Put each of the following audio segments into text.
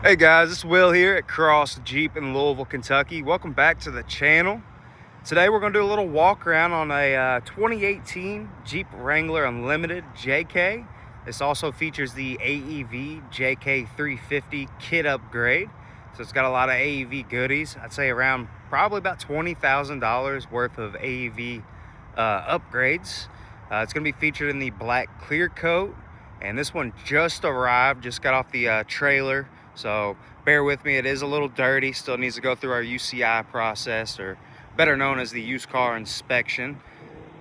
Hey guys, it's Will here at Cross Jeep in Louisville, Kentucky. Welcome back to the channel. Today we're going to do a little walk around on a 2018 Jeep Wrangler Unlimited JK. This also features the AEV JK-350 kit upgrade. So it's got a lot of AEV goodies. I'd say around probably about $20,000 worth of AEV upgrades. It's going to be featured in the black clear coat. And this one just arrived, just got off the trailer. So bear with me, it is a little dirty, still needs to go through our UCI process, or better known as the used car inspection.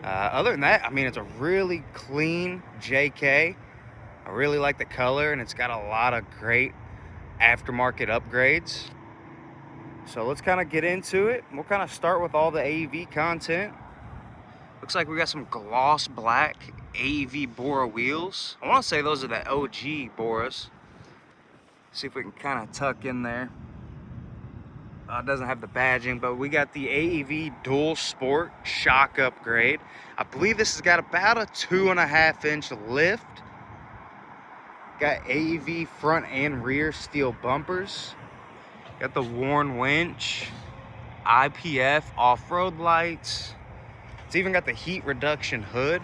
Other than that, I mean, it's a really clean JK. I really like the color, and it's got a lot of great aftermarket upgrades. So let's kind of get into it. We'll kind of start with all the AEV content. Looks like we got some gloss black AEV Borah wheels. I want to say those are the OG Borahs. See if we can kind of tuck in there. It doesn't have the badging, but we got the AEV DualSport shock upgrade. I believe this has got about a 2.5-inch lift. Got AEV front and rear steel bumpers. Got the worn winch, IPF off-road lights. It's even got the heat reduction hood,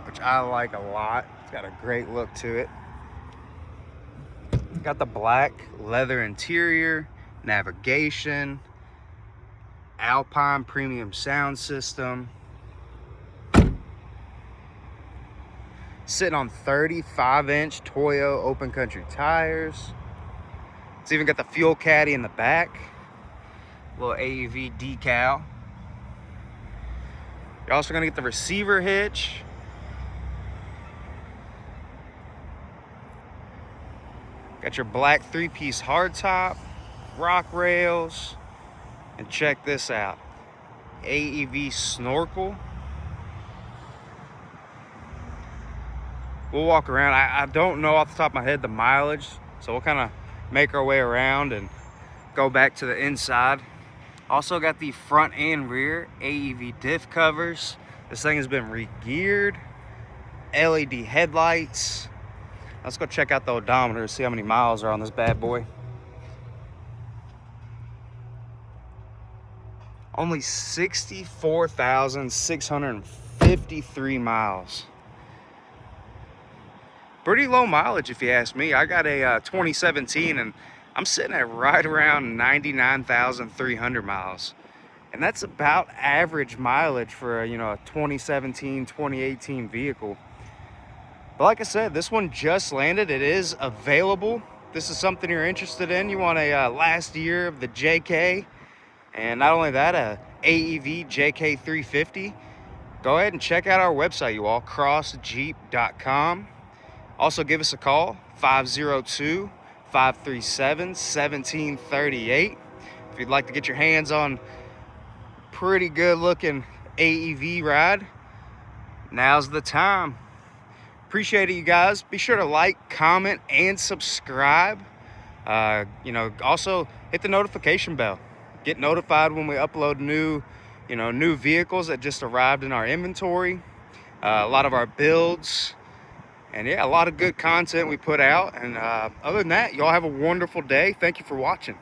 which I like a lot. It's got a great look to it. Got the black leather interior, navigation, Alpine premium sound system. Sitting on 35-inch Toyo open country tires. It's even got the fuel caddy in the back. Little AEV decal. You're also gonna get the receiver hitch. Got your black 3-piece hardtop, rock rails, and check this out, AEV Snorkel. We'll walk around. I don't know off the top of my head the mileage, so we'll kind of make our way around and go back to the inside. Also got the front and rear AEV diff covers. This thing has been re-geared, LED headlights. Let's go check out the odometer, see how many miles are on this bad boy. Only 64,653 miles. Pretty low mileage if you ask me. I got a 2017 and I'm sitting at right around 99,300 miles. And that's about average mileage for a 2017, 2018 vehicle. But like I said, this one just landed. It is available. This is something you're interested in. You want a last year of the JK, and not only that, a AEV JK-350. Go ahead and check out our website, you all, crossjeep.com. Also give us a call, 502-537-1738. If you'd like to get your hands on pretty good looking AEV ride, now's the time. Appreciate it, you guys. Be sure to like, comment, and subscribe. Also hit the notification bell. Get notified when we upload new vehicles that just arrived in our inventory. A lot of our builds, and yeah, a lot of good content we put out. And other than that, y'all have a wonderful day. Thank you for watching.